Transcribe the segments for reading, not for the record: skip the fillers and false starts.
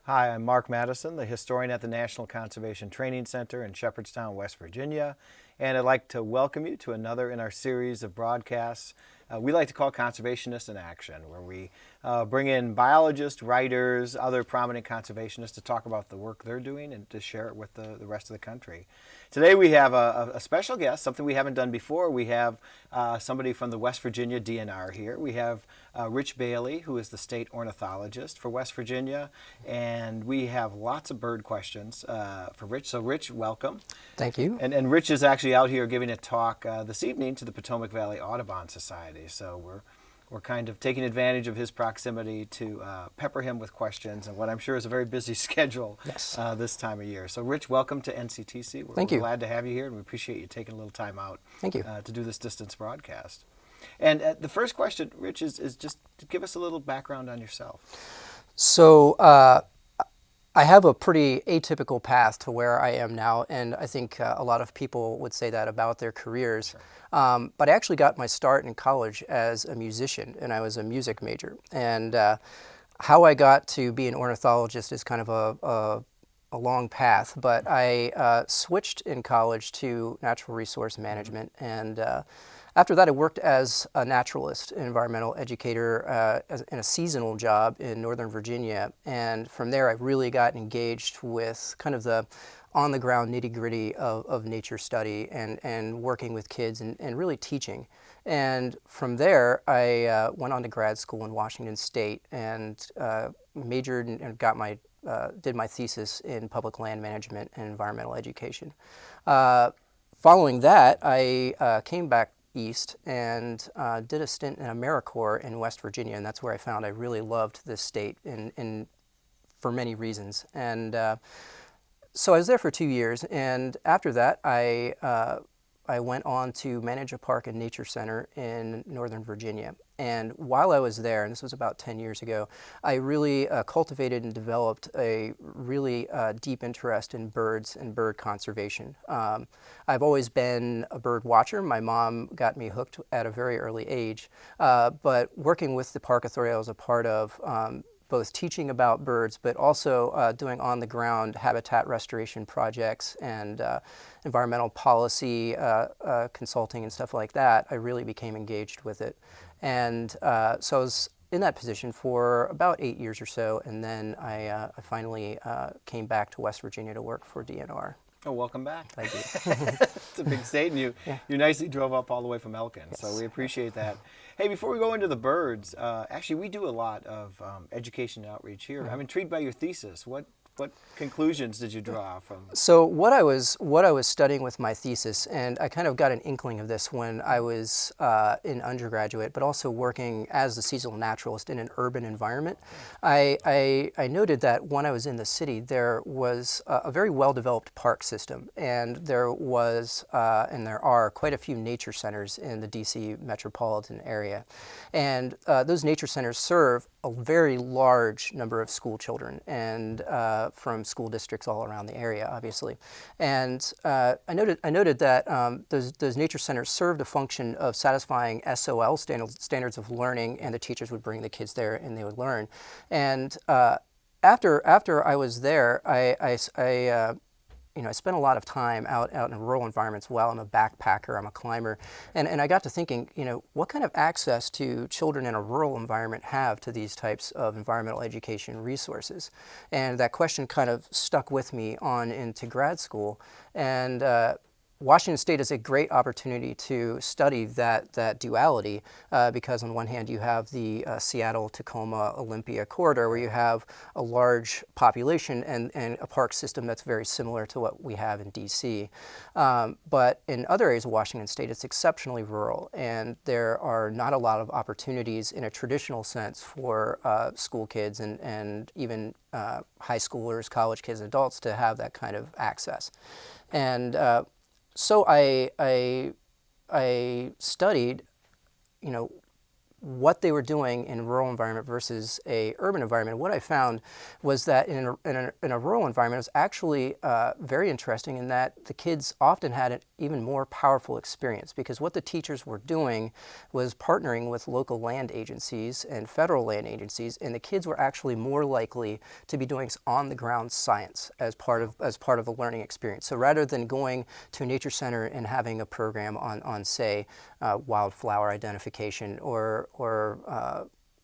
Hi, I'm Mark Madison, the historian at the National Conservation Training Center in Shepherdstown, West Virginia, and I'd like to welcome you to another in our series of broadcasts we like to call Conservationists in Action, where we bring in biologists, writers, other prominent conservationists to talk about the work they're doing and to share it with the rest of the country. Today we have a special guest, something we haven't done before. We have somebody from the West Virginia DNR here. We have Rich Bailey, who is the state ornithologist for West Virginia, and we have lots of bird questions for Rich. So Rich, welcome. Thank you. And Rich is actually out here giving a talk this evening to the Potomac Valley Audubon Society. So we're kind of taking advantage of his proximity to pepper him with questions and what I'm sure is a very busy schedule this time of year. So Rich, welcome to NCTC. We're glad to have you here, and we appreciate you taking a little time out to do this distance broadcast. And the first question, Rich, is just to give us a little background on yourself. So I have a pretty atypical path to where I am now, and I think a lot of people would say that about their careers. Sure. But I actually got my start in college as a musician, and I was a music major. And how I got to be an ornithologist is kind of a long path, but I switched in college to natural resource management, and after that I worked as a naturalist, environmental educator in a seasonal job in Northern Virginia, and from there I really got engaged with kind of the on-the-ground nitty-gritty of nature study and working with kids and really teaching. And from there I went on to grad school in Washington State and majored and got my did my thesis in public land management and environmental education. Following that, I came back east and did a stint in AmeriCorps in West Virginia, and that's where I found I really loved this state for many reasons. And so I was there for 2 years, and after that I went on to manage a park and nature center in Northern Virginia. And while I was there, and this was about 10 years ago, I really cultivated and developed a really deep interest in birds and bird conservation. I've always been a bird watcher. My mom got me hooked at a very early age. But working with the park authority I was a part of, both teaching about birds, but also doing on-the-ground habitat restoration projects and environmental policy consulting and stuff like that, I really became engaged with it. And so I was in that position for about 8 years or so, and then I finally came back to West Virginia to work for DNR. Oh, welcome back. Thank you. It's a big state, and you nicely drove up all the way from Elkin, so we appreciate that. Hey, before we go into the birds, actually we do a lot of education and outreach here. I'm intrigued by your thesis. What conclusions did you draw from? So what I was studying with my thesis, and I kind of got an inkling of this when I was in undergraduate, but also working as a seasonal naturalist in an urban environment. I noted that when I was in the city, there was a very well-developed park system, and there was and there are quite a few nature centers in the DC metropolitan area, and those nature centers serve a very large number of school children and from school districts all around the area, obviously. And I noted that those nature centers served a function of satisfying SOL, standards of learning, and the teachers would bring the kids there and they would learn. And after I was there, I spent a lot of time out in rural environments while I'm a backpacker, I'm a climber, and I got to thinking, what kind of access do children in a rural environment have to these types of environmental education resources? And that question kind of stuck with me on into grad school, and Washington State is a great opportunity to study that duality because on one hand you have the Seattle-Tacoma-Olympia corridor where you have a large population and a park system that's very similar to what we have in DC. But in other areas of Washington State it's exceptionally rural, and there are not a lot of opportunities in a traditional sense for school kids and even high schoolers, college kids, and adults to have that kind of access. And so I studied, what they were doing in a rural environment versus a urban environment. What I found was that in a rural environment, it was actually very interesting in that the kids often had an even more powerful experience, because what the teachers were doing was partnering with local land agencies and federal land agencies, and the kids were actually more likely to be doing on-the-ground science as part of the learning experience. So rather than going to a nature center and having a program on say, wildflower identification or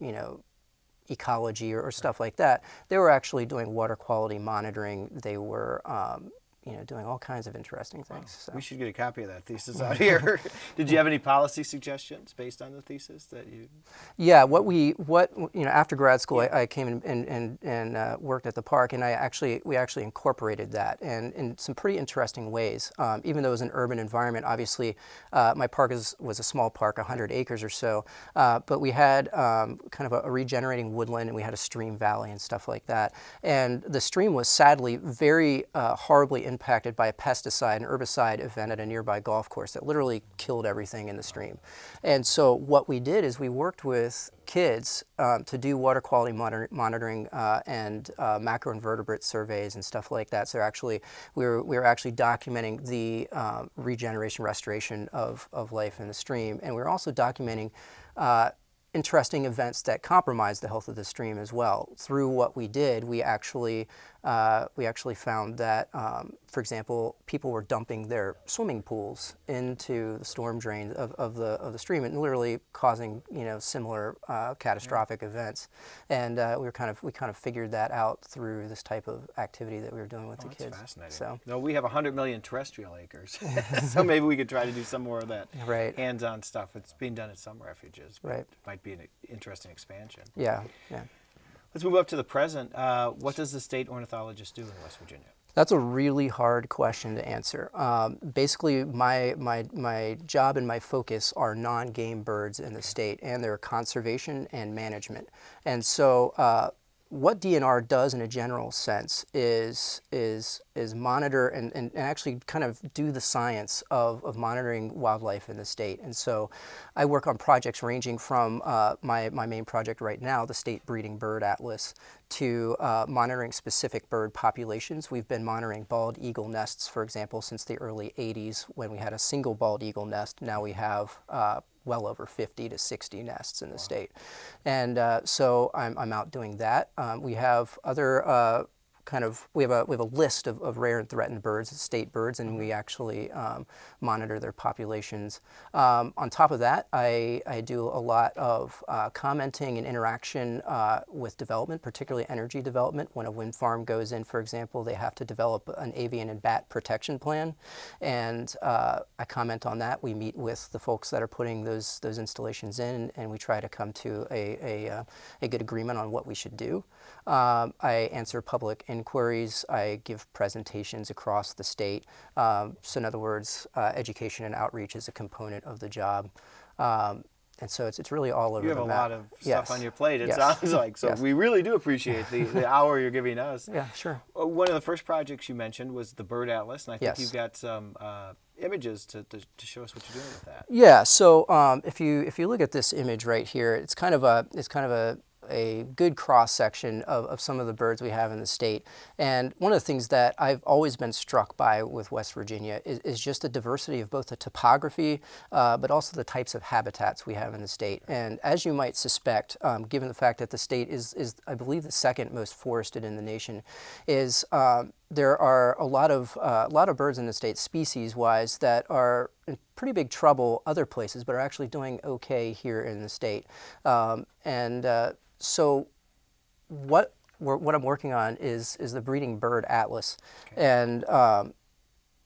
you know, ecology or stuff like that, they were actually doing water quality monitoring. They were you know, doing all kinds of interesting things. So. We should get a copy of that thesis out here. Did you have any policy suggestions based on the thesis that you? Yeah, what you know, after grad school, I came and worked at the park, and we actually incorporated that, and in some pretty interesting ways. Even though it was an urban environment, obviously, my park was a small park, 100 acres or so, but we had kind of a regenerating woodland, and we had a stream valley and stuff like that. And the stream was sadly very horribly impacted by a pesticide and herbicide event at a nearby golf course that literally killed everything in the stream. And so what we did is we worked with kids to do water quality monitoring and macroinvertebrate surveys and stuff like that. So actually, we were actually documenting the regeneration, restoration of life in the stream, and we were also documenting interesting events that compromise the health of the stream as well. Through what we did, we actually found that, for example, people were dumping their swimming pools into the storm drains of the stream, and literally causing, you know, similar catastrophic events. And we kind of figured that out through this type of activity that we were doing with the kids. That's fascinating. So, no, we have 100 million terrestrial acres, so maybe we could try to do some more of that right. hands-on stuff. It's being done at some refuges, but Right. it might be an interesting expansion. Yeah, yeah. Let's move up to the present. What does the state ornithologist do in West Virginia? That's a really hard question to answer. Basically, my job and my focus are non-game birds in the state, and their conservation and management. And so what DNR does in a general sense is monitor and actually kind of do the science of monitoring wildlife in the state. And so I work on projects ranging from my main project right now, the State Breeding Bird Atlas, to monitoring specific bird populations. We've been monitoring bald eagle nests, for example, since the early 80s when we had a single bald eagle nest. Now we have well over 50 to 60 nests in the state. And so I'm out doing that. We have other we have a list of rare and threatened birds, state birds, and we actually monitor their populations. On top of that, I do a lot of commenting and interaction with development, particularly energy development. When a wind farm goes in, for example, they have to develop an avian and bat protection plan, and I comment on that. We meet with the folks that are putting those installations in, and we try to come to a good agreement on what we should do. I answer public inquiries. I give presentations across the state. So in other words, education and outreach is a component of the job. And so it's really all over the map. You have a lot of stuff on your plate, it Yes. sounds like. So Yes. we really do appreciate the hour you're giving us. Yeah, sure. One of the first projects you mentioned was the Bird Atlas, and I think Yes. you've got some images to show us what you're doing with that. Yeah. So if you look at this image right here, it's kind of a good cross-section of some of the birds we have in the state. And one of the things that I've always been struck by with West Virginia is just the diversity of both the topography, but also the types of habitats we have in the state. And as you might suspect, given the fact that the state is I believe, the second most forested in the nation, there are a lot of birds in the state, species-wise, that are in pretty big trouble other places, but are actually doing okay here in the state. So what I'm working on is the Breeding Bird Atlas. Okay. And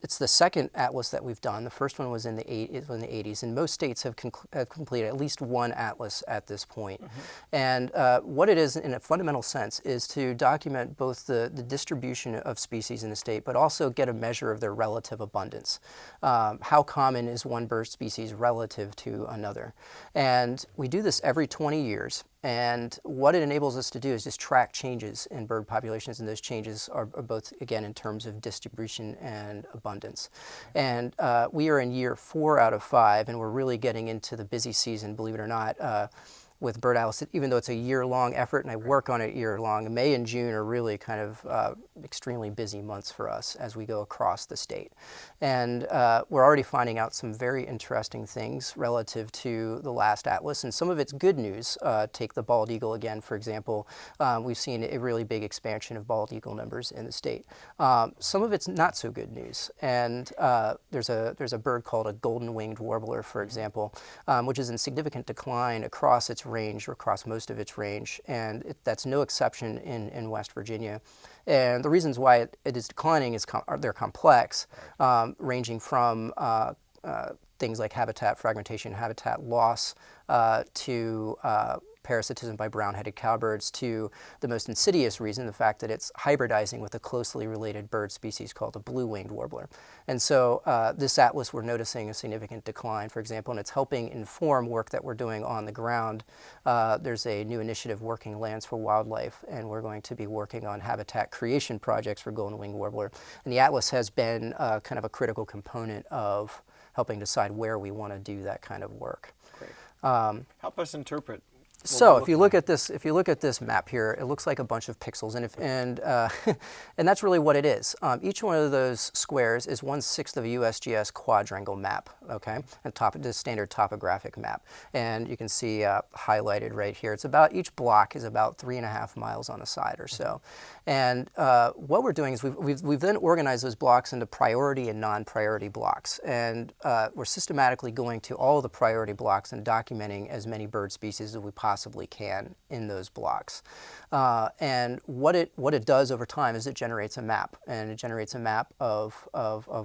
it's the second atlas that we've done. The first one was in the 80s, and most states have completed at least one atlas at this point. Mm-hmm. And what it is, in a fundamental sense, is to document both the distribution of species in the state, but also get a measure of their relative abundance. How common is one bird species relative to another? And we do this every 20 years. And what it enables us to do is just track changes in bird populations, and those changes are both, again, in terms of distribution and abundance. And we are in year 4 out of 5, and we're really getting into the busy season, believe it or not, with Bird Atlas, even though it's a year-long effort, and I work on it year-long. May and June are really kind of extremely busy months for us as we go across the state. And we're already finding out some very interesting things relative to the last atlas, and some of it's good news. Take the bald eagle again, for example. We've seen a really big expansion of bald eagle numbers in the state. Some of it's not so good news, and there's a bird called a Goldenwing Warbler, for example, which is in significant decline across its range, or across most of its range, and that's no exception in West Virginia. And the reasons why it is declining is they're complex, ranging from things like habitat fragmentation, habitat loss, to parasitism by brown-headed cowbirds, to the most insidious reason, the fact that it's hybridizing with a closely related bird species called the blue-winged warbler. And so this atlas, we're noticing a significant decline, for example, and it's helping inform work that we're doing on the ground. There's a new initiative, Working Lands for Wildlife, and we're going to be working on habitat creation projects for Goldenwing Warbler. And the atlas has been kind of a critical component of helping decide where we want to do that kind of work. Great. Help us interpret. So if you look at this map here, it looks like a bunch of pixels, and that's really what it is. Each one of those squares is 1/6 of a USGS quadrangle map, okay, the standard topographic map, and you can see highlighted right here. It's about, each block is about 3.5 miles on a side or so, and what we're doing is we've then organized those blocks into priority and non-priority blocks, and we're systematically going to all the priority blocks and documenting as many bird species as we possibly can in those blocks. And what it does over time is it generates a map, and it generates a map of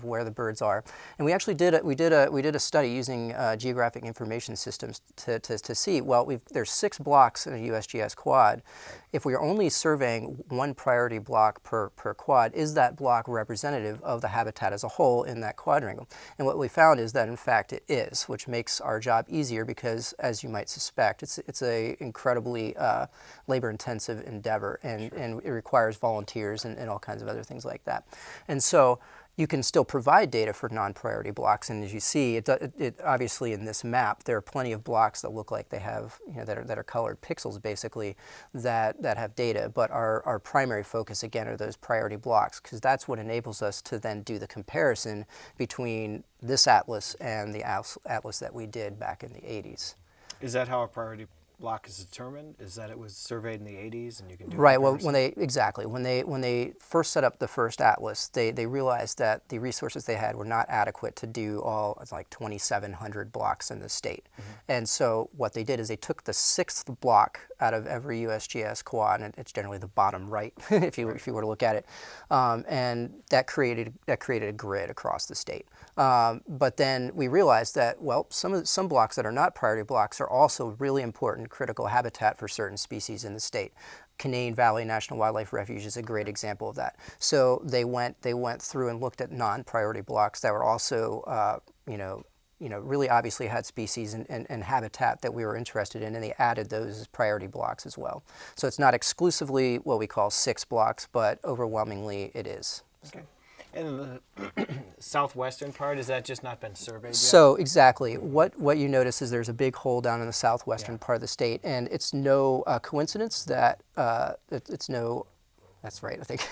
where the birds are. And we actually did a study using geographic information systems to see, well, there's 6 blocks in a USGS quad. If we are only surveying one priority block per quad, is that block representative of the habitat as a whole in that quadrangle? And what we found is that in fact it is, which makes our job easier because, as you might suspect, it's a incredibly labor-intensive endeavor, and it requires volunteers and all kinds of other things like that. And so you can still provide data for non-priority blocks, and as you see, it obviously in this map there are plenty of blocks that look like they have, that are colored pixels basically, that have data. But our primary focus again are those priority blocks, because that's what enables us to then do the comparison between this atlas and the atlas that we did back in the 80s. Is that how a priority block is determined? Is that it was surveyed in the 80s and you can do right? Well, when they first set up the first atlas, they realized that the resources they had were not adequate to do all, it's like 2,700 blocks in the state. And so what they did is they took the 6th block out of every USGS quad, and it's generally the bottom right if you were to look at it, and that created a grid across the state. But then we realized that, well, some blocks that are not priority blocks are also really important critical habitat for certain species in the state. Canaan Valley National Wildlife Refuge is a great example of that. So they went through and looked at non-priority blocks that were also, really obviously had species and habitat that we were interested in, and they added those as priority blocks as well. So it's not exclusively what we call 6 blocks, but overwhelmingly it is. Okay. And the southwestern part, has that just not been surveyed yet? So exactly. What you notice is there's a big hole down in the southwestern part of the state, and it's no coincidence that that's right, I think.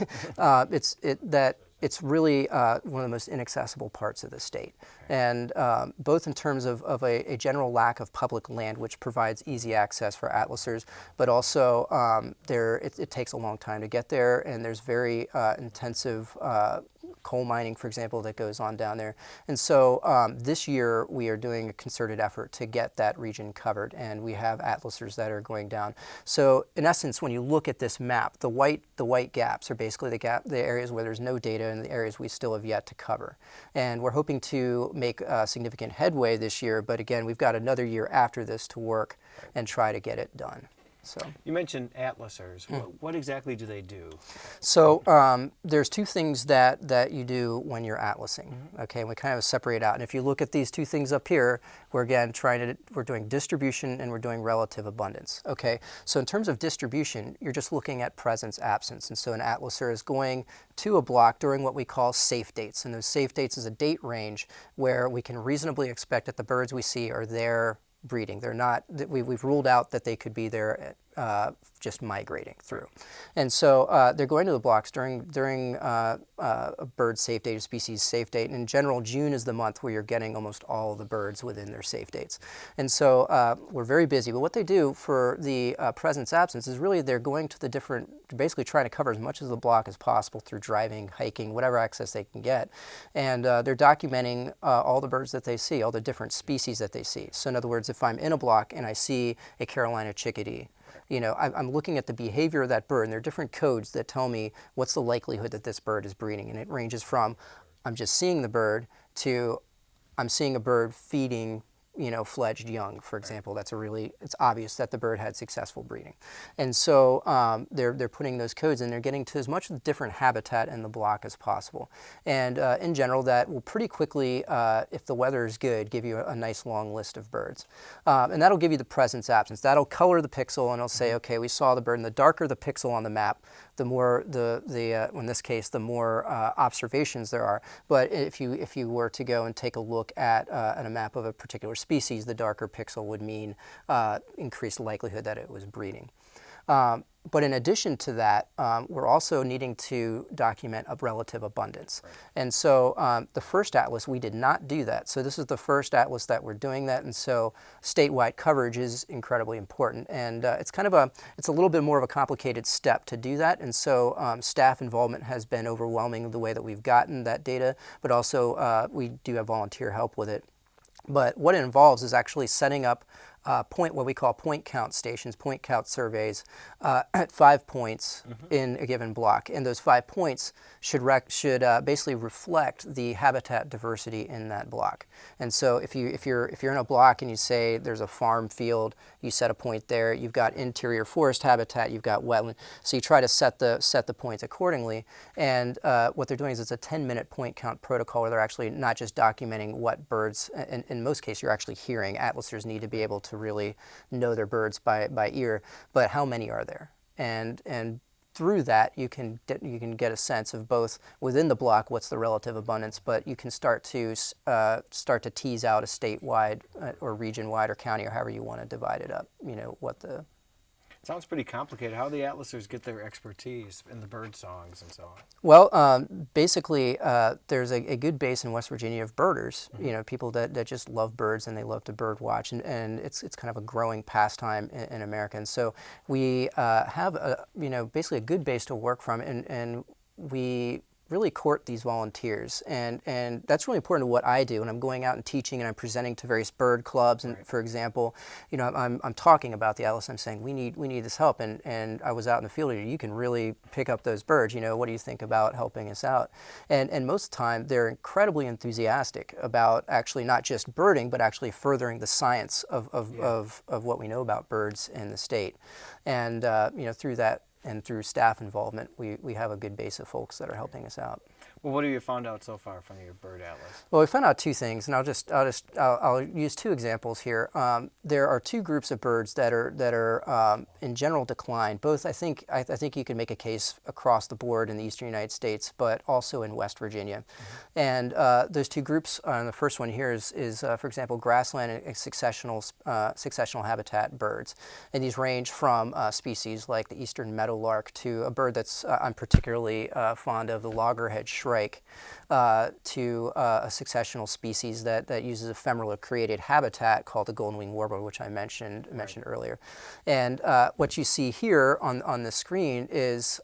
It's really one of the most inaccessible parts of the state. And both in terms of a general lack of public land, which provides easy access for atlasers, but also it takes a long time to get there, and there's very intensive coal mining, for example, that goes on down there. And so this year we are doing a concerted effort to get that region covered, and we have atlasers that are going down. So in essence, when you look at this map, the white gaps are basically the areas where there's no data and the areas we still have yet to cover. And we're hoping to make significant headway this year, but again, we've got another year after this to work and try to get it done. So. You mentioned atlasers. What exactly do they do? So there's two things that you do when you're atlasing. Okay, and we kind of separate out. And if you look at these two things up here, we're again we're doing distribution and we're doing relative abundance. Okay, so in terms of distribution, you're just looking at presence, absence. And so an atlaser is going to a block during what we call safe dates. And those safe dates is a date range where we can reasonably expect that the birds we see are there breeding. They're not, we've ruled out that they could be there just migrating through. And so they're going to the blocks during a bird safe date, a species safe date. And in general, June is the month where you're getting almost all of the birds within their safe dates. And so we're very busy. But what they do for the presence absence is really they're going to the different, basically trying to cover as much of the block as possible through driving, hiking, whatever access they can get. And they're documenting all the birds that they see, all the different species that they see. So in other words, if I'm in a block and I see a Carolina chickadee, you know, I'm looking at the behavior of that bird, and there are different codes that tell me what's the likelihood that this bird is breeding. And it ranges from I'm just seeing the bird to I'm seeing a bird feeding, you know, fledged young, for example. That's it's obvious that the bird had successful breeding. And so they're putting those codes and they're getting to as much different habitat in the block as possible. And in general, that will pretty quickly, if the weather is good, give you a nice long list of birds. And that'll give you the presence absence. That'll color the pixel and it'll say, okay, we saw the bird. And the darker the pixel on the map, the more in this case, the more observations there are. But if you were to go and take a look at a map of a particular species, the darker pixel would mean increased likelihood that it was breeding. But in addition to that, we're also needing to document a relative abundance. Right. And so the first atlas, we did not do that. So this is the first atlas that we're doing that. And so statewide coverage is incredibly important. And it's a little bit more of a complicated step to do that. And so staff involvement has been overwhelming the way that we've gotten that data, but also we do have volunteer help with it. But what it involves is actually setting up what we call point count stations, point count surveys at 5 points in a given block, and those 5 points should basically reflect the habitat diversity in that block. And so if you're in a block and you say there's a farm field, you set a point there. You've got interior forest habitat, you've got wetland, so you try to set the points accordingly. And what they're doing is it's a 10-minute point count protocol where they're actually not just documenting what birds. In most cases, you're actually hearing. Atlasers need to be able to really know their birds by ear, but how many are there? And through that, you can get a sense of both within the block what's the relative abundance, but you can start to tease out a statewide or region-wide or county or however you want to divide it up. You know what the. Sounds pretty complicated. How do the atlasers get their expertise in the bird songs and so on? Well, basically, there's a good base in West Virginia of birders. You know, people that just love birds and they love to bird watch, and it's kind of a growing pastime in America. And so we have basically a good base to work from, and we really court these volunteers, and that's really important to what I do. And I'm going out and teaching, and I'm presenting to various bird clubs. And for example, you know, I'm talking about the atlas. I'm saying we need this help. And I was out in the field. You can really pick up those birds. You know, what do you think about helping us out? And most of the time, they're incredibly enthusiastic about actually not just birding, but actually furthering the science of what we know about birds in the state. And you know, through that. And through staff involvement, we have a good base of folks that are helping us out. Well, what have you found out so far from your bird atlas? Well, we found out two things, and I'll use two examples here. There are two groups of birds that are in general decline. Both, I think you can make a case across the board in the eastern United States, but also in West Virginia. And those two groups, the first one here is for example, grassland and successional habitat birds, and these range from species like the eastern meadowlark to a bird that's I'm particularly fond of, the loggerhead shrike, to a successional species that uses ephemeral created habitat called the Goldenwing Warbler, which I mentioned earlier. And what you see here on the screen is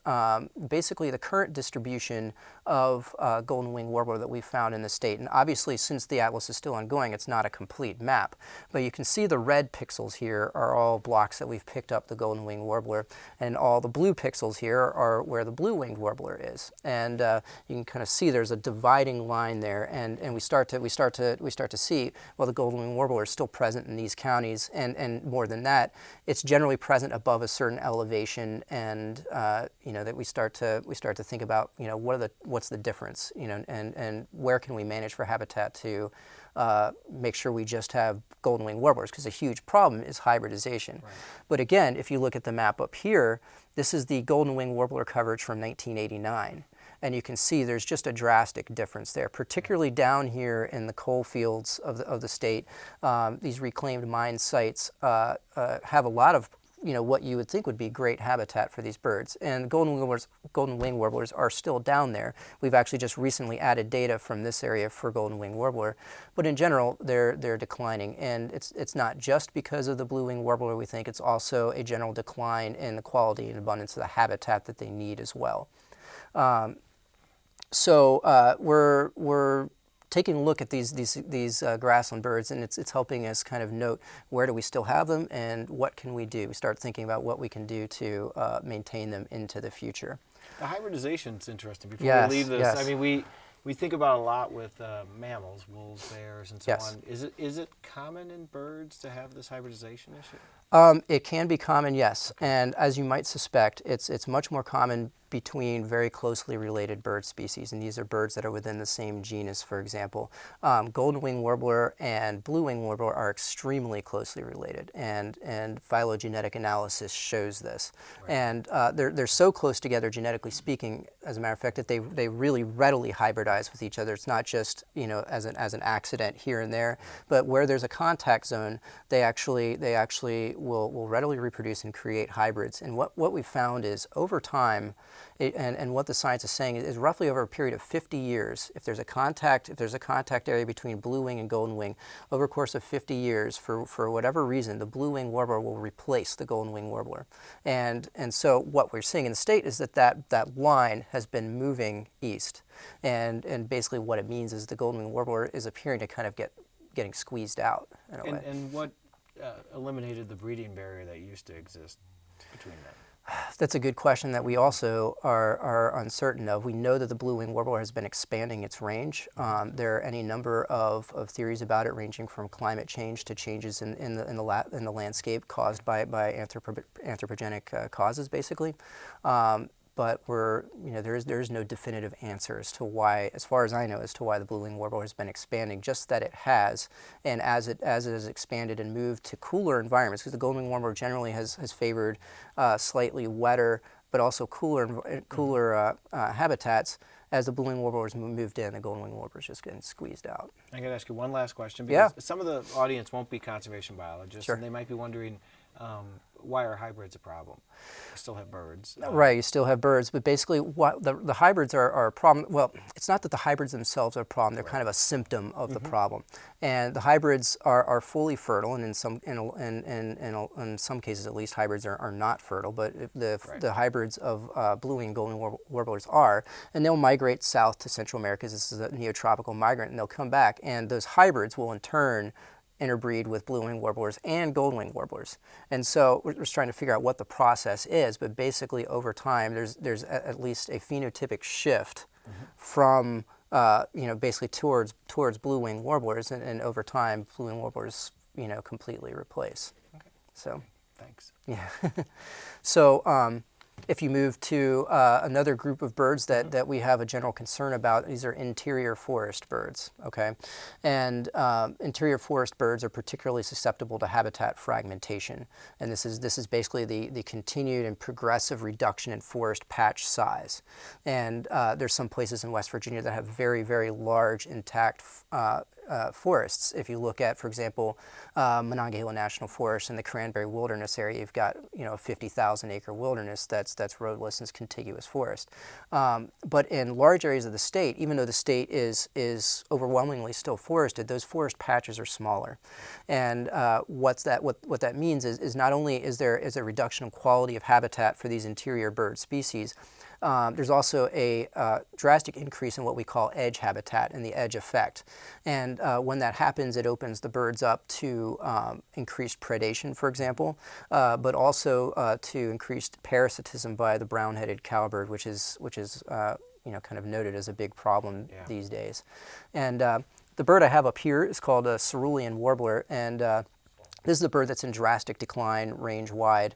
basically the current distribution of Goldenwing Warbler that we found in the state. And obviously, since the atlas is still ongoing, it's not a complete map. But you can see the red pixels here are all blocks that we've picked up the Goldenwing Warbler, and all the blue pixels here are where the blue-winged warbler is. And you can kind of see there's a dividing line there, and we start to see, well, the Goldenwing Warbler is still present in these counties, and more than that, it's generally present above a certain elevation, and that we start to think about, what's the difference, and where can we manage for habitat to make sure we just have Goldenwing Warblers, because a huge problem is hybridization. Right. But again, if you look at the map up here, this is the Goldenwing Warbler coverage from 1989. And you can see there's just a drastic difference there, particularly down here in the coal fields of the state. These reclaimed mine sites have a lot of what you would think would be great habitat for these birds. And Goldenwing Warblers are still down there. We've actually just recently added data from this area for Goldenwing Warbler. But in general, they're declining. And it's not just because of the Blue-winged Warbler, we think. It's also a general decline in the quality and abundance of the habitat that they need as well. So we're taking a look at these grassland birds, and it's helping us kind of note where do we still have them and what can we do. We start thinking about what we can do to maintain them into the future. The hybridization is interesting. Before Yes, we leave this, yes. I mean, we think about a lot with mammals, wolves, bears, and so Yes. on. Is it common in birds to have this hybridization issue? It can be common, yes, and as you might suspect, it's much more common between very closely related bird species, and these are birds that are within the same genus, for example. Goldenwing Warbler and Blue-winged Warbler are extremely closely related, and phylogenetic analysis shows this. Right. And they're so close together, genetically speaking, as a matter of fact, that they really readily hybridize with each other. It's not just, as an accident here and there, but where there's a contact zone, they actually will readily reproduce and create hybrids. And what we found is over time, and what the science is saying is roughly over a period of 50 years, if there's a contact area between blue-wing and golden-wing, over a course of 50 years, for whatever reason, the blue-wing warbler will replace the golden-wing warbler. And so what we're seeing in the state is that line has been moving east. And basically what it means is the golden-wing warbler is appearing to kind of getting squeezed out in a way. And what eliminated the breeding barrier that used to exist between them? That's a good question that we also are uncertain of. We know that the blue-winged warbler has been expanding its range. There are any number of theories about it, ranging from climate change to changes in the landscape caused by anthropogenic causes, basically. But there is no definitive answer as to why, as far as I know, as to why the blue-winged warbler has been expanding. Just that it has, and as it has expanded and moved to cooler environments, because the golden-winged warbler generally has favored slightly wetter but also cooler habitats. As the blue-winged warbler has moved in, the golden-winged warbler is just getting squeezed out. I'm going to ask you one last question, because Yeah. some of the audience won't be conservation biologists, Sure. and they might be wondering, why are hybrids a problem? We still have birds. Right, you still have birds, but basically what the hybrids are a problem. Well, it's not that the hybrids themselves are a problem, they're kind of a symptom of the problem. And the hybrids are fully fertile, and in some cases at least, hybrids are not fertile, but the hybrids of blue-winged golden warblers are, and they'll migrate south to Central America, because this is a neotropical migrant, and they'll come back, and those hybrids will in turn interbreed with blue-winged warblers and golden-winged warblers. And so we're just trying to figure out what the process is, but basically over time there's at least a phenotypic shift from basically towards blue-winged warblers, and over time blue-winged warblers completely replace. Okay. So Thanks. yeah. So if you move to another group of birds that we have a general concern about, these are interior forest birds, okay? And interior forest birds are particularly susceptible to habitat fragmentation. And this is basically the continued and progressive reduction in forest patch size. And there's some places in West Virginia that have very, very large intact forests. If you look at, for example, Monongahela National Forest in the Cranberry Wilderness area, you've got a 50,000 acre wilderness that's roadless and is contiguous forest. But in large areas of the state, even though the state is overwhelmingly still forested, those forest patches are smaller. And what that means is not only is there a reduction in quality of habitat for these interior bird species, there's also a drastic increase in what we call edge habitat and the edge effect. And when that happens, it opens the birds up to increased predation, for example, but also to increased parasitism by the brown-headed cowbird, which is kind of noted as a big problem Yeah. these days. And the bird I have up here is called a Cerulean Warbler, and this is a bird that's in drastic decline range-wide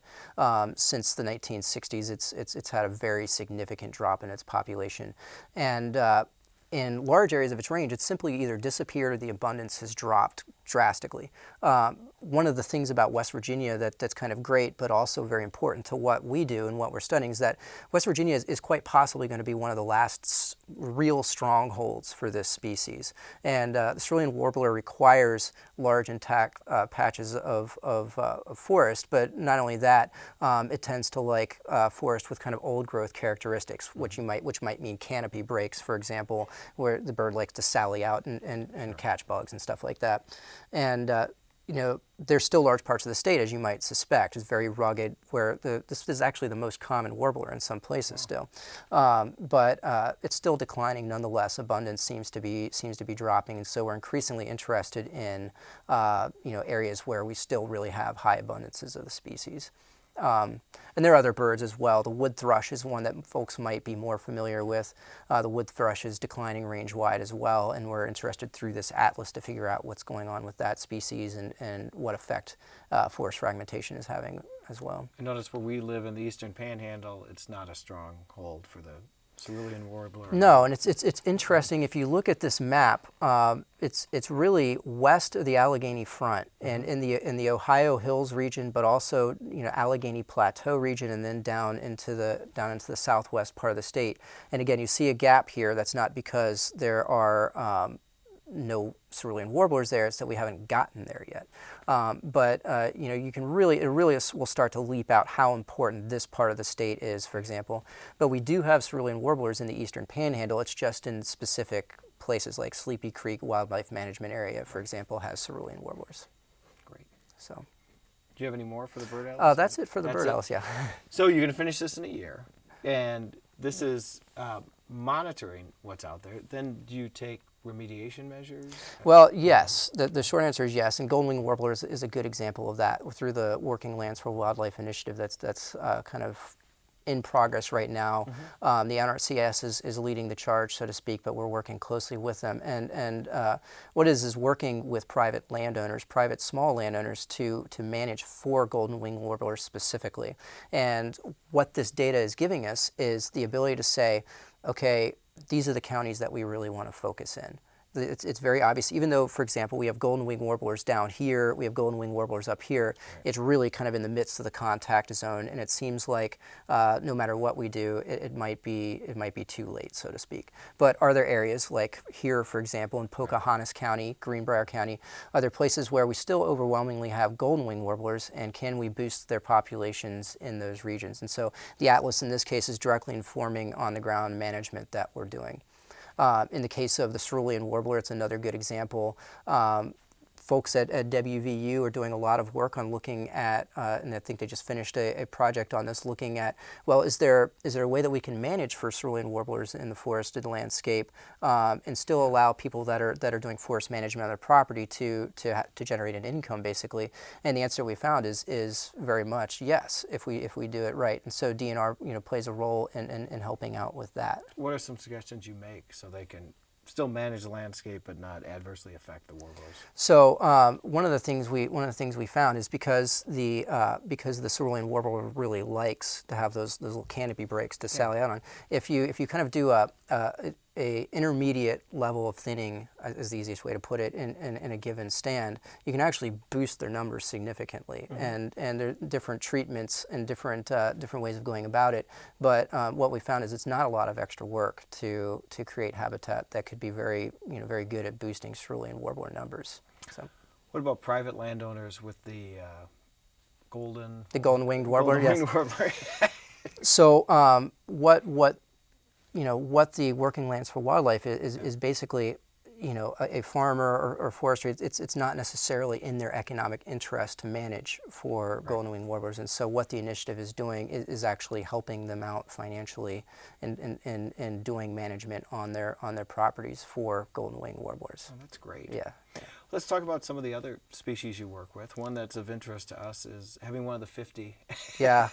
since the 1960s. It's had a very significant drop in its population, and in large areas of its range, it's simply either disappeared or the abundance has dropped drastically. One of the things about West Virginia that's kind of great, but also very important to what we do and what we're studying, is that West Virginia is quite possibly going to be one of the last real strongholds for this species. And the Cerulean Warbler requires large intact patches of forest, but not only that, it tends to like forest with kind of old growth characteristics, which might mean canopy breaks, for example, where the bird likes to sally out and catch bugs and stuff like that. And there's still large parts of the state, as you might suspect. It's very rugged, where this is actually the most common warbler in some places still. But it's still declining nonetheless. Abundance seems to be dropping, and so we're increasingly interested in areas where we still really have high abundances of the species. And there are other birds as well. The wood thrush is one that folks might be more familiar with. The wood thrush is declining range-wide as well, and we're interested through this atlas to figure out what's going on with that species and what effect forest fragmentation is having as well. I notice where we live in the Eastern Panhandle, it's not a stronghold for the Cerulean Warbler. No, and it's interesting. If you look at this map, it's really west of the Allegheny Front, and in the Ohio Hills region, but also Allegheny Plateau region, and then down into the southwest part of the state. And again, you see a gap here. That's not because there are no Cerulean Warblers there, it's that we haven't gotten there yet. But you can it really will start to leap out how important this part of the state is, for example. But we do have Cerulean Warblers in the Eastern Panhandle. It's just in specific places like Sleepy Creek Wildlife Management Area, for example, has Cerulean Warblers. Great. So, do you have any more for the bird atlas? That's it for the bird atlas, yeah. So you're going to finish this in a year, and this is monitoring what's out there. Then do you take remediation measures? Well, yes. The short answer is yes, and Goldenwing Warbler is a good example of that through the Working Lands for Wildlife initiative that's kind of in progress right now. Mm-hmm. The NRCS is leading the charge, so to speak, but we're working closely with them. And what is working with private landowners, private small landowners, to manage for Goldenwing Warblers specifically. And what this data is giving us is the ability to say, okay, these are the counties that we really want to focus in. It's very obvious, even though, for example, we have Goldenwing Warblers down here, we have Goldenwing Warblers up here, right. It's really kind of in the midst of the contact zone, and it seems like no matter what we do, it might be too late, so to speak. But are there areas like here, for example, in Pocahontas County, Greenbrier County, are there places where we still overwhelmingly have Goldenwing Warblers, and can we boost their populations in those regions? And so the atlas in this case is directly informing on-the-ground management that we're doing. In the case of the Cerulean Warbler, it's another good example. Folks at WVU are doing a lot of work on looking at, and I think they just finished a project on this, looking at, well, is there a way that we can manage for Cerulean Warblers in the forested landscape and still allow people that are doing forest management on their property to generate an income, basically? And the answer we found is very much yes, if we do it right. And so DNR plays a role in helping out with that. What are some suggestions you make so they can still manage the landscape but not adversely affect the warblers? So one of the things we found is because the Cerulean Warbler really likes to have those little canopy breaks to sally out on. If you kind of do a intermediate level of thinning, is the easiest way to put it, in a given stand, you can actually boost their numbers significantly. Mm-hmm. And there are different treatments and different ways of going about it. But what we found is it's not a lot of extra work to create habitat that could be very good at boosting Cerulean Warbler numbers. So, what about private landowners with the Goldenwing Warbler? Goldenwing Warbler. So what the Working Lands for Wildlife is basically, a farmer or forestry. It's not necessarily in their economic interest to manage for Goldenwing Warblers, and so what the initiative is doing is actually helping them out financially in doing management on their properties for Goldenwing Warblers. Oh, that's great. Yeah. Let's talk about some of the other species you work with. One that's of interest to us is having one of the 50. Yeah.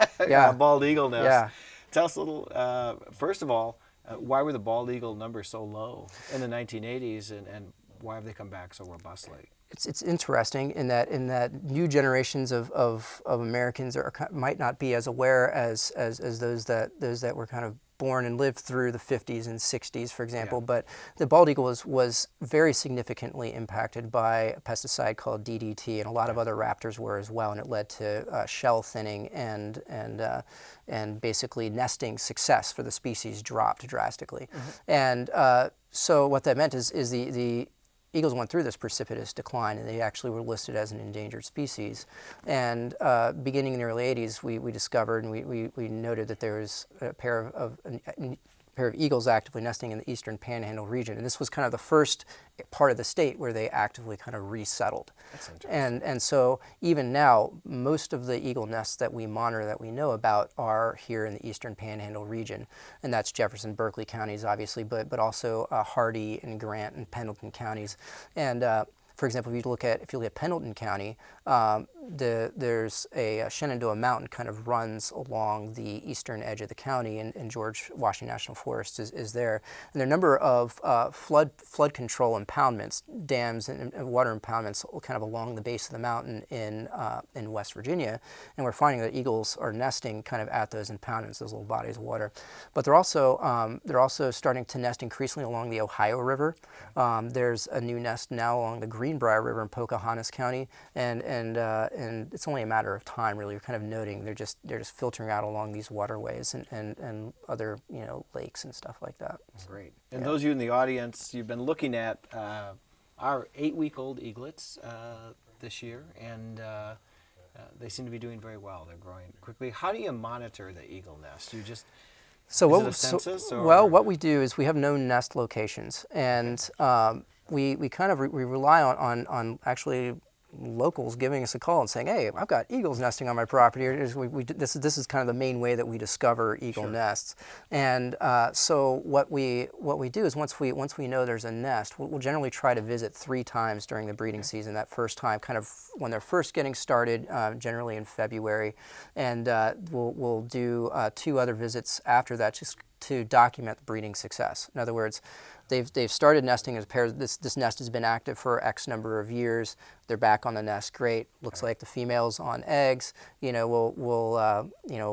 Bald eagle nest. Yeah. Tell us a little. First of all, Why were the bald eagle numbers so low in the 1980s, and why have they come back so robustly? It's interesting in that new generations of Americans might not be as aware as those that were kind of born and lived through the 50s and 60s, for example. Yeah. But the bald eagle was very significantly impacted by a pesticide called DDT, and a lot of other raptors were as well, and it led to shell thinning and basically nesting success for the species dropped drastically. And so what that meant is the eagles went through this precipitous decline, and they actually were listed as an endangered species. And beginning in the early 80s, we discovered and we noted that there was a pair of eagles actively nesting in the eastern panhandle region. And this was kind of the first part of the state where they actively kind of resettled. That's interesting. And so even now, most of the eagle nests that we monitor, that we know about, are here in the eastern panhandle region. And that's Jefferson, Berkeley counties, obviously, but also Hardy and Grant and Pendleton counties. And for example, if you look at Pendleton County, there's a Shenandoah Mountain kind of runs along the eastern edge of the county, and George Washington National Forest is there. And there are a number of flood control impoundments, dams and water impoundments kind of along the base of the mountain in West Virginia, and we're finding that eagles are nesting kind of at those impoundments, those little bodies of water. But they're also starting to nest increasingly along the Ohio River. There's a new nest now along the Greenbrier River in Pocahontas County, and it's only a matter of time, really. You're kind of noting they're just filtering out along these waterways and other lakes and stuff like that. Great. And those of you in the audience, you've been looking at our 8-week-old eaglets this year, and they seem to be doing very well. They're growing quickly. How do you monitor the eagle nest? You just is it a census, or? Well, what we do is we have known nest locations, and we rely on actually locals giving us a call and saying, "Hey, I've got eagles nesting on my property." This is kind of the main way that we discover eagle nests. And so what we do is once we know there's a nest, we'll generally try to visit 3 times during the breeding season. That first time, kind of when they're first getting started, generally in February, and we'll do 2 other visits after that, just to document the breeding success. In other words, they've started nesting as pairs. This nest has been active for X number of years. They're back on the nest. Great. Looks like the female's on eggs. We'll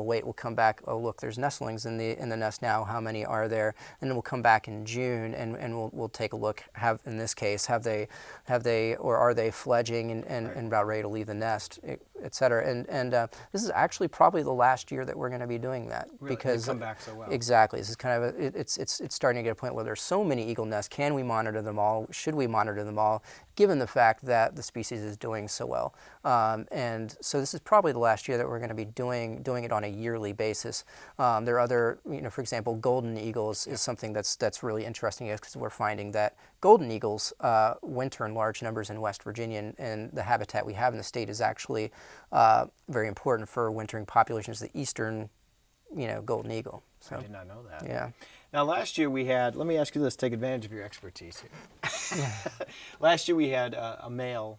wait. We'll come back. Oh, look, there's nestlings in the nest now. How many are there? And then we'll come back in June and we'll take a look. In this case, have they or are they fledging and about ready to leave the nest, et cetera. And this is actually probably the last year that we're going to be doing that, really? Because they come back so well. Exactly. This is kind of it's starting to get a point where there's so many eagle nests. Can we monitor them all? Should we monitor them all, given the fact that the species is doing so well? And so this is probably the last year that we're going to be doing it on a yearly basis. There are other, for example, golden eagles is something that's really interesting, because we're finding that golden eagles winter in large numbers in West Virginia, and the habitat we have in the state is actually very important for wintering populations, the eastern golden eagle. So, I did not know that. Yeah. Now, last year we had, let me ask you this, take advantage of your expertise here. Last year we had a male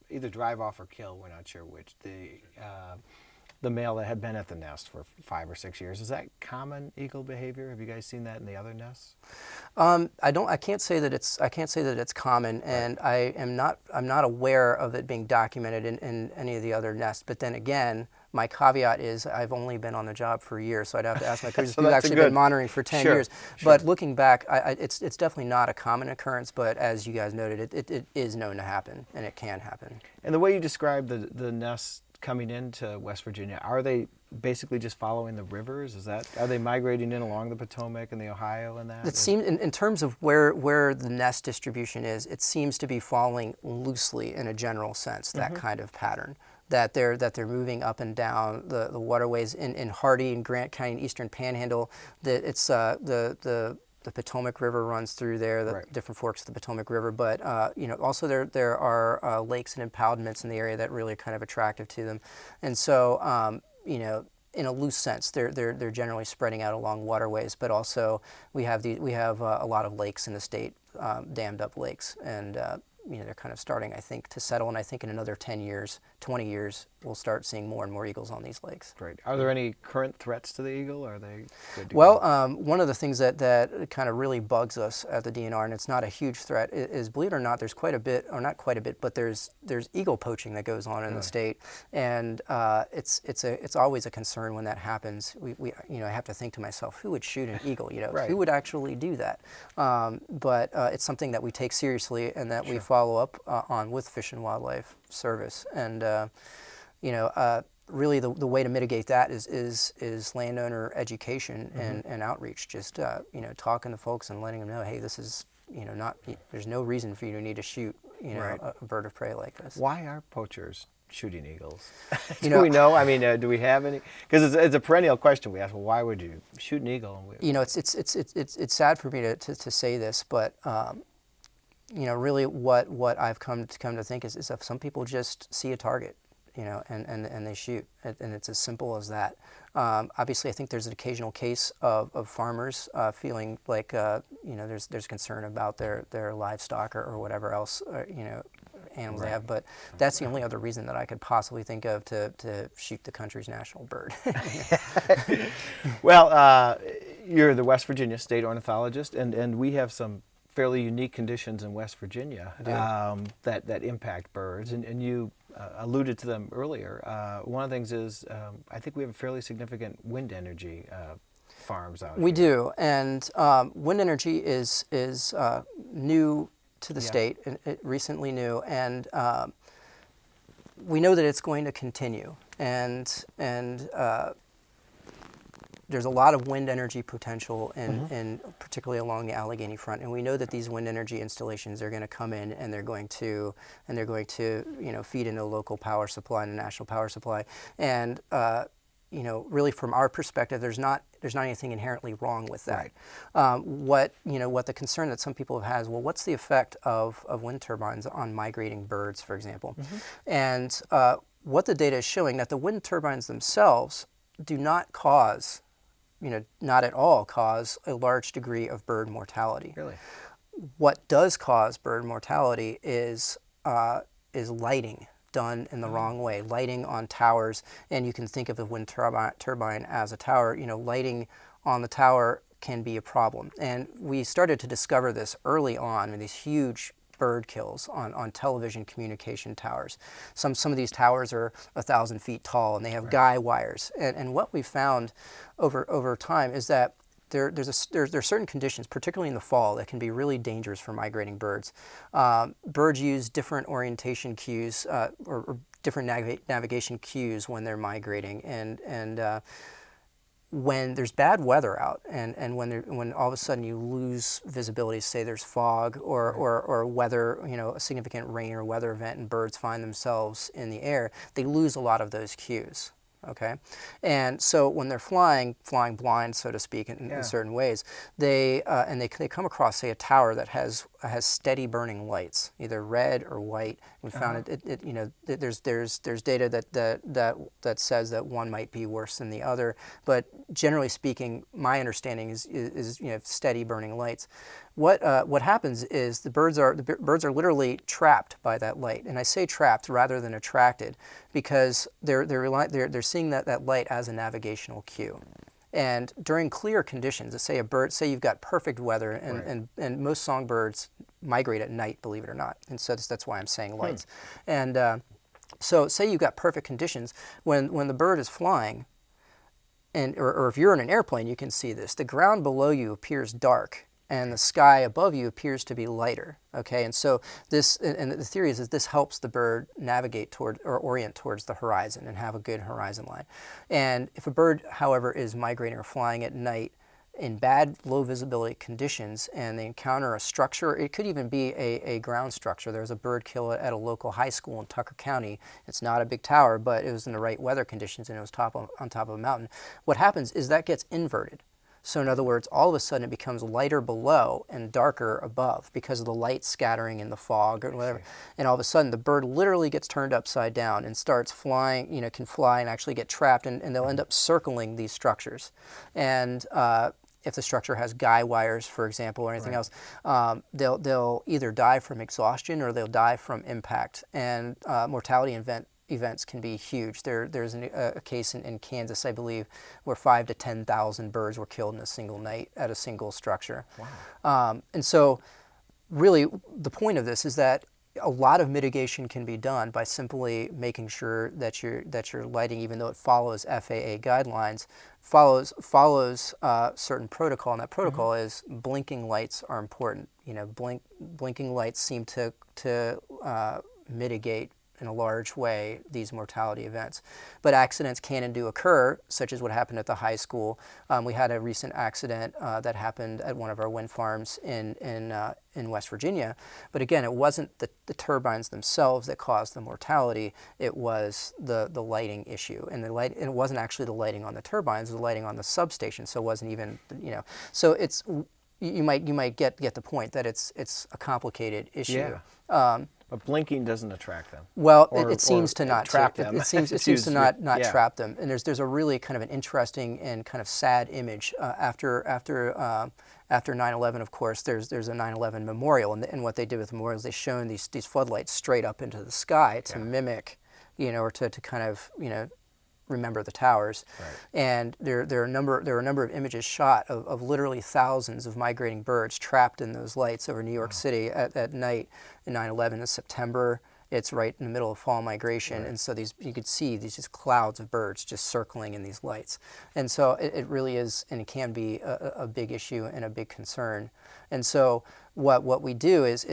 either drive off or kill, we're not sure which, the male that had been at the nest for 5 or 6 years. Is that common eagle behavior? Have you guys seen that in the other nests? I can't say that it's common, and I'm not aware of it being documented in any of the other nests. But then again, my caveat is I've only been on the job for a year, so I'd have to ask my coaches who've actually been monitoring for 10 years. Sure. But looking back, it's definitely not a common occurrence, but as you guys noted, it is known to happen, and it can happen. And the way you described the nests coming into West Virginia, are they basically just following the rivers? Are they migrating in along the Potomac and the Ohio and that? It seems, in terms of where the nest distribution is, it seems to be following loosely in a general sense, that kind of pattern. That they're moving up and down the waterways in Hardy and Grant County and Eastern Panhandle. The Potomac River runs through there, the different forks of the Potomac River. But also there are lakes and impoundments in the area that really are kind of attractive to them. And so in a loose sense, they're generally spreading out along waterways. But also we have a lot of lakes in the state, dammed up lakes, and they're kind of starting, I think, to settle. And I think in another 10 years, 20 years, we'll start seeing more and more eagles on these lakes. Great. Are there any current threats to the eagle? Are they good to Well, go? one of the things that kind of really bugs us at the DNR, and it's not a huge threat, is believe it or not, there's quite a bit, or not quite a bit, but there's eagle poaching that goes on in the state, and it's always a concern when that happens. I have to think to myself, who would shoot an eagle? Right. Who would actually do that? But it's something that we take seriously and that we follow up on with Fish and Wildlife Service, and really the way to mitigate that is landowner education and outreach. Just talking to folks and letting them know, hey, this is not, there's no reason for you to need to shoot a bird of prey like this. Why are poachers shooting eagles? Do we know? I mean, do we have any? Because it's a perennial question we ask. Well, why would you shoot an eagle? It's sad for me to say this, but really what I've come to think is if some people just see a target, and they shoot, and it's as simple as that. Obviously, I think there's an occasional case of farmers feeling like there's concern about their livestock or whatever else animals they have, but that's the only other reason that I could possibly think of to shoot the country's national bird. Well, you're the West Virginia State Ornithologist, and we have some fairly unique conditions in West Virginia that impact birds, and you alluded to them earlier. One of the things is I think we have a fairly significant wind energy farms out here. We do, and wind energy is new to the state, and it recently new, and we know that it's going to continue, and there's a lot of wind energy potential in particularly along the Allegheny front, and we know that these wind energy installations are going to come in and they're going to feed into a local power supply and a national power supply, and really from our perspective, there's not anything inherently wrong with that. Right. What the concern that some people have had is, well, what's the effect of wind turbines on migrating birds, for example? And what the data is showing that the wind turbines themselves do not cause, not at all cause a large degree of bird mortality. Really? What does cause bird mortality is lighting done in the wrong way, lighting on towers, and you can think of a wind turbine as a tower. Lighting on the tower can be a problem, and we started to discover this early on in these huge bird kills on television communication towers. Some of these towers are 1,000 feet tall, and they have guy wires. And what we found over time is that there are certain conditions, particularly in the fall, that can be really dangerous for migrating birds. Birds use different orientation cues or different navigation cues when they're migrating, and when there's bad weather out, and when all of a sudden you lose visibility, say there's fog or weather, a significant rain or weather event, and birds find themselves in the air, they lose a lot of those cues. Okay, and so when they're flying blind, so to speak, in certain ways, they come across, say, a tower that has steady burning lights, either red or white. We found there's data that says that one might be worse than the other, but generally speaking, my understanding is steady burning lights. What happens is the birds are literally trapped by that light, and I say trapped rather than attracted, because they're seeing that light as a navigational cue. And during clear conditions, say you've got perfect weather, and most songbirds migrate at night, believe it or not, and so that's why I'm saying lights. And so say you've got perfect conditions when the bird is flying, or if you're in an airplane, you can see this. The ground below you appears dark, and the sky above you appears to be lighter. Okay, and so the theory is that this helps the bird navigate toward or orient towards the horizon and have a good horizon line. And if a bird, however, is migrating or flying at night in bad low visibility conditions, and they encounter a structure, it could even be a ground structure. There was a bird kill at a local high school in Tucker County. It's not a big tower, but it was in the right weather conditions, and it was on top of a mountain. What happens is that gets inverted. So in other words, all of a sudden it becomes lighter below and darker above because of the light scattering in the fog or whatever. And all of a sudden the bird literally gets turned upside down and starts flying, can fly and actually get trapped, and they'll end up circling these structures. And if the structure has guy wires, for example, or anything else, they'll either die from exhaustion or they'll die from impact. And mortality events can be huge. There's a case in Kansas, I believe, where 5,000 to 10,000 birds were killed in a single night at a single structure. Wow. And so really the point of this is that a lot of mitigation can be done by simply making sure that your lighting, even though it follows FAA guidelines, follows certain protocol, and that protocol is blinking lights are important. Blinking lights seem to mitigate in a large way these mortality events. But accidents can and do occur, such as what happened at the high school. We had a recent accident that happened at one of our wind farms in West Virginia. But again, it wasn't the turbines themselves that caused the mortality. It was the lighting issue. And it wasn't actually the lighting on the turbines, it was the lighting on the substation. So it wasn't even, So it's, you might get the point that it's a complicated issue. Yeah. But blinking doesn't attract them. Well, it seems to not trap them. It seems to not trap them. And there's a really kind of an interesting and kind of sad image after 9/11. Of course, there's a 9/11 memorial, and what they did with the memorial is they shone these floodlights straight up into the sky to mimic, or to kind of remember the towers. Right. And there are a number of images shot of literally thousands of migrating birds trapped in those lights over New York City at night in 9/11 in September. It's right in the middle of fall migration, and so you could see these just clouds of birds just circling in these lights. And so it really is, and it can be a big issue and a big concern. And so what we do is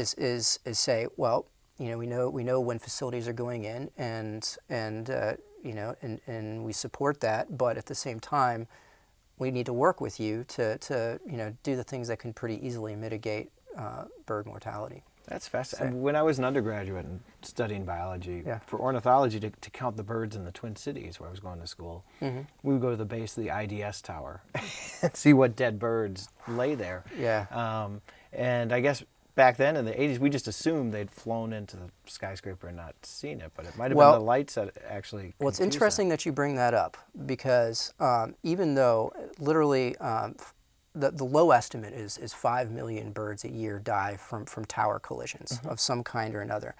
say, well, we know when facilities are going in, and we support that, but at the same time, we need to work with you to do the things that can pretty easily mitigate bird mortality. That's fascinating. When I was an undergraduate and studying biology, for ornithology, to count the birds in the Twin Cities where I was going to school, we would go to the base of the IDS tower and see what dead birds lay there. Yeah. And I guess back then in the 80s, we just assumed they'd flown into the skyscraper and not seen it, but it might have been the lights that actually Well, it's interesting that you bring that up, because even though literally the low estimate is 5 million birds a year die from tower collisions of some kind or another.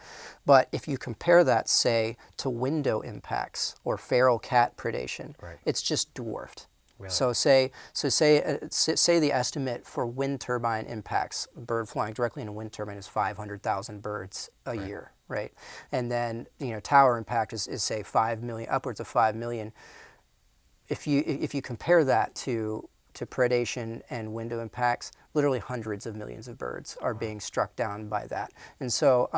But if you compare that, say, to window impacts or feral cat predation, it's just dwarfed. Really? So say the estimate for wind turbine impacts, bird flying directly in a wind turbine, is 500,000 birds a year, right? And then tower impact is say 5 million, upwards of 5 million. If you compare that to predation and window impacts, literally hundreds of millions of birds are being struck down by that. And so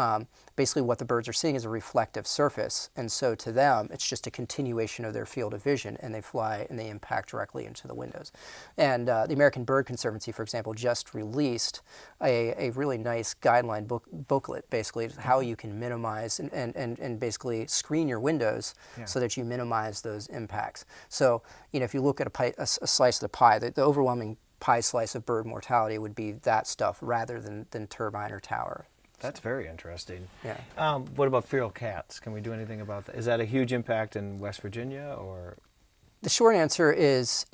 basically what the birds are seeing is a reflective surface, and so to them it's just a continuation of their field of vision, and they fly and they impact directly into the windows. And the American Bird Conservancy, for example, just released a really nice guideline booklet, basically how you can minimize and basically screen your windows so that you minimize those impacts. So if you look at a slice of the pie, the overwhelming pie slice of bird mortality would be that stuff rather than turbine or tower. That's very interesting. Yeah. What about feral cats? Can we do anything about that? Is that a huge impact in West Virginia, or? The short answer is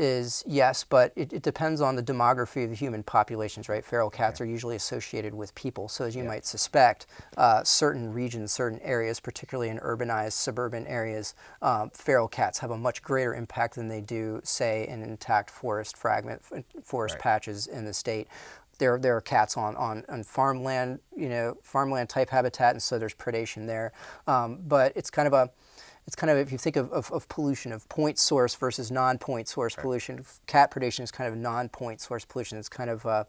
yes, but it depends on the demography of the human populations, right? Feral cats are usually associated with people. So as you might suspect, certain regions, certain areas, particularly in urbanized suburban areas, feral cats have a much greater impact than they do, say, in intact forest patches in the state. There are cats on farmland, farmland type habitat, and so there's predation there. But it's kind of if you think of pollution, of point source versus non-point source pollution, cat predation is kind of non-point source pollution. It's kind of a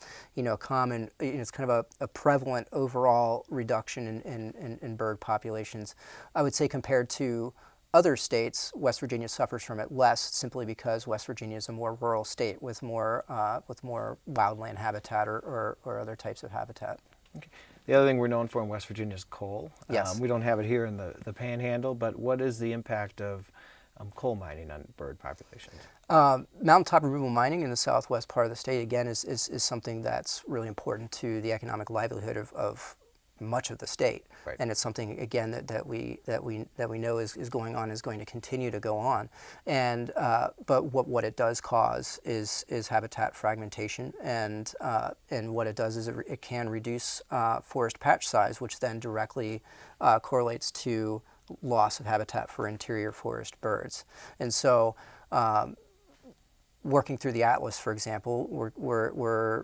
common, it's kind of a prevalent overall reduction in bird populations. I would say compared to other states, West Virginia suffers from it less, simply because West Virginia is a more rural state with more wildland habitat or other types of habitat. Okay. The other thing we're known for in West Virginia is coal. Yes. We don't have it here in the Panhandle, but what is the impact of coal mining on bird populations? Mountaintop removal mining in the southwest part of the state, again, is something that's really important to the economic livelihood of much of the state, Right. and it's something again that we know is going on, is going to continue to go on, and but what it does cause is habitat fragmentation, and what it does is it can reduce forest patch size, which then directly correlates to loss of habitat for interior forest birds, and so. Working through the atlas, for example,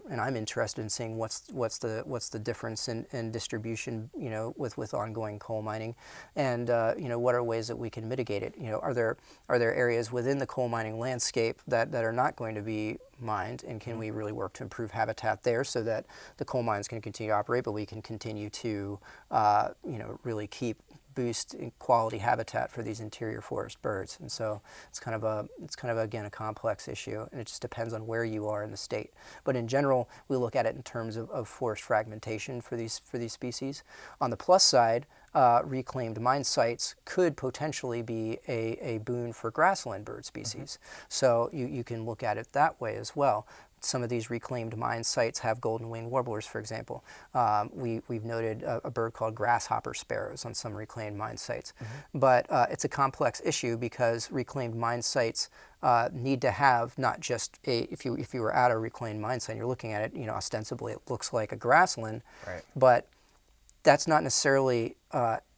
and I'm interested in seeing what's the difference in distribution, with ongoing coal mining, and what are ways that we can mitigate it. Are there areas within the coal mining landscape that are not going to be mined, and can we really work to improve habitat there so that the coal mines can continue to operate, but we can continue to really boost in quality habitat for these interior forest birds. And so it's kind of again a complex issue, and it just depends on where you are in the state. But in general, we look at it in terms of forest fragmentation for these species. On the plus side, reclaimed mine sites could potentially be a boon for grassland bird species. So you can look at it that way as well. Some of these reclaimed mine sites have goldenwing warblers, for example. We've noted a bird called grasshopper sparrows on some reclaimed mine sites. But it's a complex issue because reclaimed mine sites need to have not just if you were at a reclaimed mine site, you're looking at it, ostensibly it looks like a grassland, Right. but that's not necessarily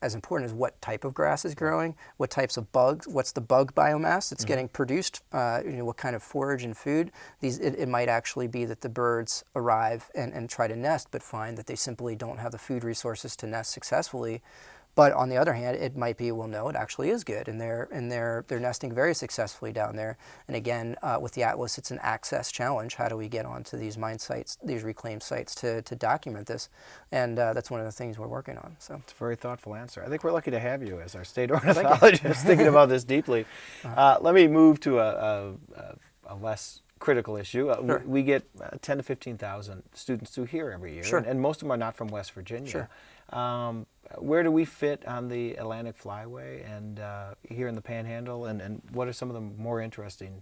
as important as what type of grass is growing, what types of bugs, what's the bug biomass that's getting produced, what kind of forage and food. It might actually be that the birds arrive and try to nest, but find that they simply don't have the food resources to nest successfully. But on the other hand, it might be, well, no, it actually is good, and they're nesting very successfully down there. And again, with the atlas, it's an access challenge. How do we get onto these mine sites, these reclaimed sites, to document this? And that's one of the things we're working on. So it's a very thoughtful answer. I think we're lucky to have you as our state ornithologist thinking about this deeply. Let me move to a less critical issue. Sure. We get 10 to 15,000 students through here every year, Sure. and most of them are not from West Virginia. Sure. Where do we fit on the Atlantic Flyway and here in the Panhandle, and what are some of the more interesting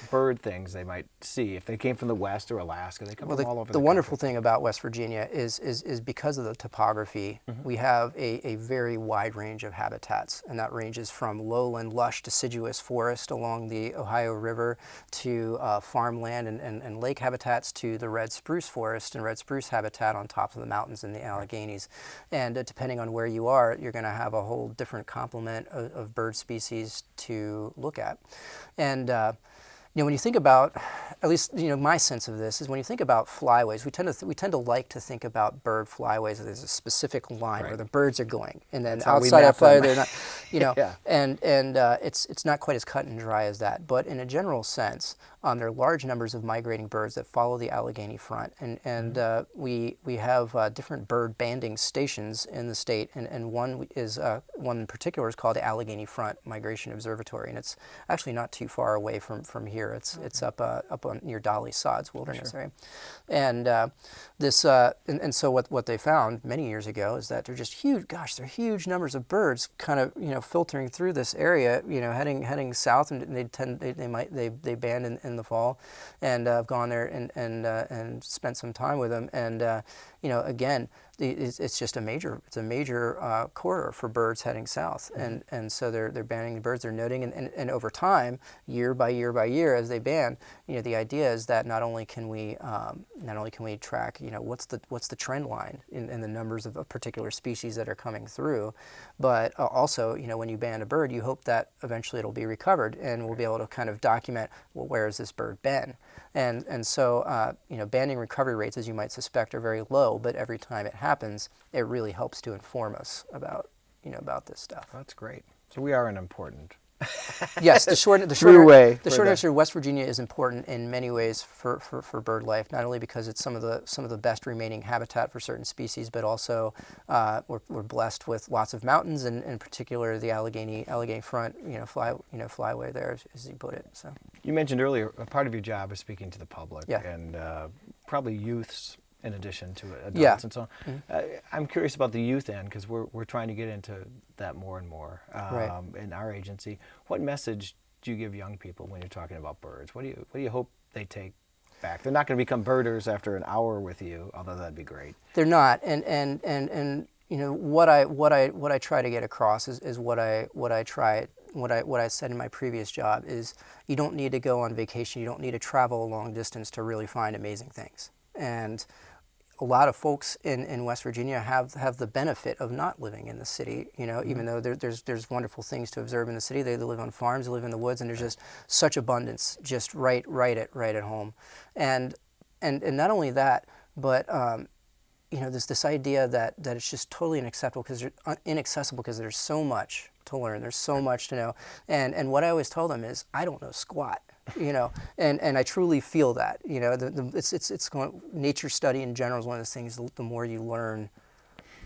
bird things they might see if they came from the West or Alaska? They come from all over the the wonderful country. thing about West Virginia is because of the topography, we have a very wide range of habitats, and that ranges from lowland, lush, deciduous forest along the Ohio River to farmland and lake habitats to the red spruce forest and red spruce habitat on top of the mountains in the Alleghenies. And depending on where you are, you're going to have a whole different complement of bird species to look at. And when you think about, at least my sense of this is when you think about flyways, we tend to like to think about bird flyways. There's a specific line where the birds are going, and then outside that flyway they're not, Yeah. and it's not quite as cut and dry as that. But in a general sense, there are large numbers of migrating birds that follow the Allegheny front, and we have different bird banding stations in the state, and one in particular is called the Allegheny Front Migration Observatory, and it's actually not too far away from here. It's up on near Dolly Sods Wilderness area, and so what they found many years ago is that they're just huge. Gosh, they're huge numbers of birds, kind of filtering through this area, heading south, and they band in the fall, and I've gone there and spent some time with them, and again, it's just a major corridor for birds heading south, and so they're banding the birds, they're noting, and over time, year by year as they band, the idea is that not only can we track what's the trend line in the numbers of particular species that are coming through, but also when you band a bird, you hope that eventually it'll be recovered, and we'll be able to kind of document, well, where has this bird been, and so banding recovery rates, as you might suspect, are very low, but every time it happens, it really helps to inform us about this stuff. That's great. So we are an important. Yes, the short answer, West Virginia is important in many ways for bird life, not only because it's some of the best remaining habitat for certain species, but also we're blessed with lots of mountains, and in particular the Allegheny Front, flyway there, as you put it. So You mentioned earlier a part of your job is speaking to the public, Yeah. and probably youths in addition to adults Yeah. and so on. I'm curious about the youth end, because we're trying to get into that more and more Right. in our agency. What message do you give young people when you're talking about birds? What do you hope they take back? They're not going to become birders after an hour with you, although that'd be great. they're not, and what I try to get across is what I said in my previous job is you don't need to go on vacation, you don't need to travel a long distance to really find amazing things. And a lot of folks in West Virginia have the benefit of not living in the city, even though there's wonderful things to observe in the city. They live on farms, they live in the woods, and there's just such abundance just right at home. And not only that, but there's this idea that it's just totally inaccessible because there's so much to learn, there's so much to know. And what I always tell them is I don't know squat. And I truly feel that. It's nature study in general is one of those things. The more you learn,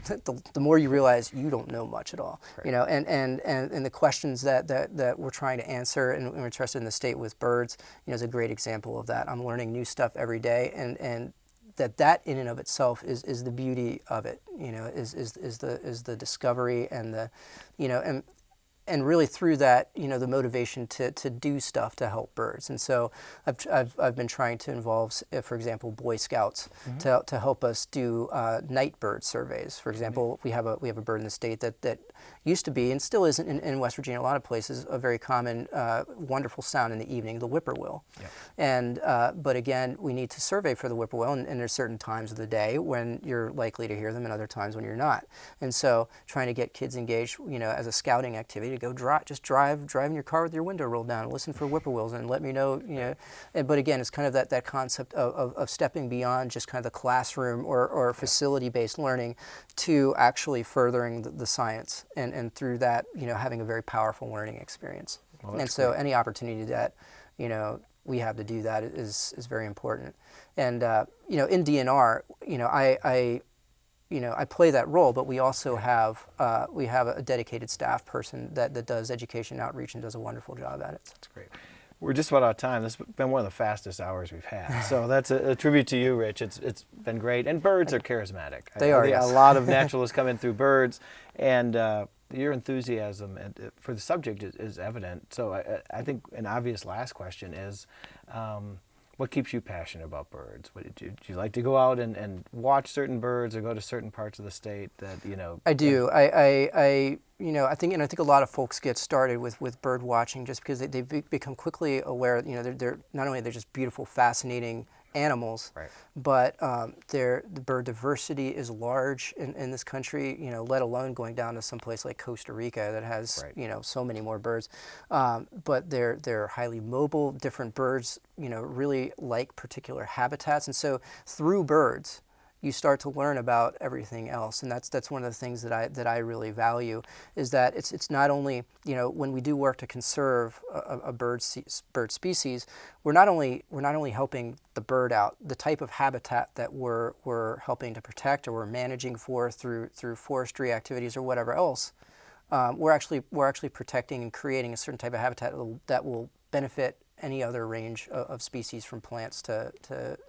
the more you realize you don't know much at all. Right. And the questions that we're trying to answer and we're interested in the state with birds, is a great example of that. I'm learning new stuff every day, and that in and of itself is the beauty of it. Is the discovery and the, and really through that, the motivation to do stuff to help birds. And so I've been trying to involve, for example, Boy Scouts to help us do night bird surveys. For example, we have a bird in the state that used to be and still isn't in West Virginia, a lot of places, a very common, wonderful sound in the evening, the whippoorwill. Yeah. And but again, we need to survey for the whippoorwill, and there's certain times of the day when you're likely to hear them, and other times when you're not. And so, trying to get kids engaged, as a scouting activity, to go drive in your car with your window rolled down, and listen for whippoorwills, and let me know, But again, it's kind of that concept of stepping beyond just kind of the classroom or facility-based learning to actually furthering the science, and through that, having a very powerful learning experience. Well, and so, any opportunity that, we have to do that is very important. And in DNR, I play that role, but we also have a dedicated staff person that does education outreach and does a wonderful job at it. That's great. We're just about out of time. This has been one of the fastest hours we've had. So that's a tribute to you, Rich. It's been great. And birds are charismatic. They are, yes. A lot of naturalists come in through birds, and your enthusiasm for the subject is evident. So I think an obvious last question is, what keeps you passionate about birds? Do you like to go out and watch certain birds or go to certain parts of the state that, I do. I think a lot of folks get started with bird watching just because they become quickly aware, they're not only they're just beautiful, fascinating animals, right, but the bird diversity is large in this country, let alone going down to some place like Costa Rica that has, right, so many more birds. But they're highly mobile. Different birds, really like particular habitats. And so through birds, you start to learn about everything else, and that's one of the things that I really value, is that it's not only, when we do work to conserve a bird species, we're not only helping the bird out, the type of habitat that we're helping to protect or we're managing for through forestry activities or whatever else, we're actually protecting and creating a certain type of habitat that will benefit any other range of species, from plants to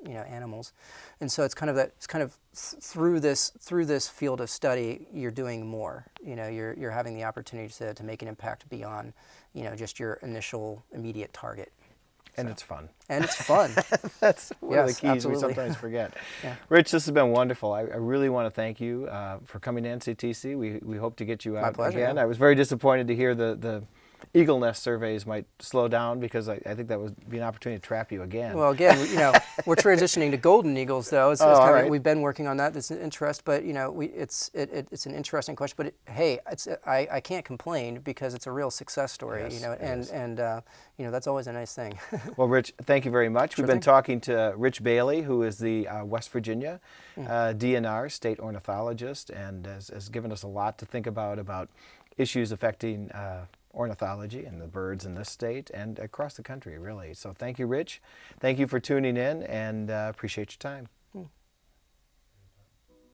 animals. And so it's kind of through this field of study, you're doing more. You're having the opportunity to make an impact beyond just your initial immediate target. And it's fun. And it's fun. That's one of the keys absolutely. we sometimes forget. Yeah. Rich, this has been wonderful. I really want to thank you for coming to NCTC. We hope to get you out My pleasure, again. yeah. I was very disappointed to hear the eagle nest surveys might slow down, because I think that would be an opportunity to trap you again. Well, again, we're transitioning to golden eagles, though. It's all right. we've been working on that. It's an interest, but it's an interesting question. But I can't complain, because it's a real success story. Yes, and that's always a nice thing. Well, Rich, thank you very much. We've been thing. talking to Rich Bailey, who is the West Virginia DNR state ornithologist, and has given us a lot to think about issues affecting ornithology and the birds in this state and across the country, really. So thank you, Rich. Thank you for tuning in, and appreciate your time.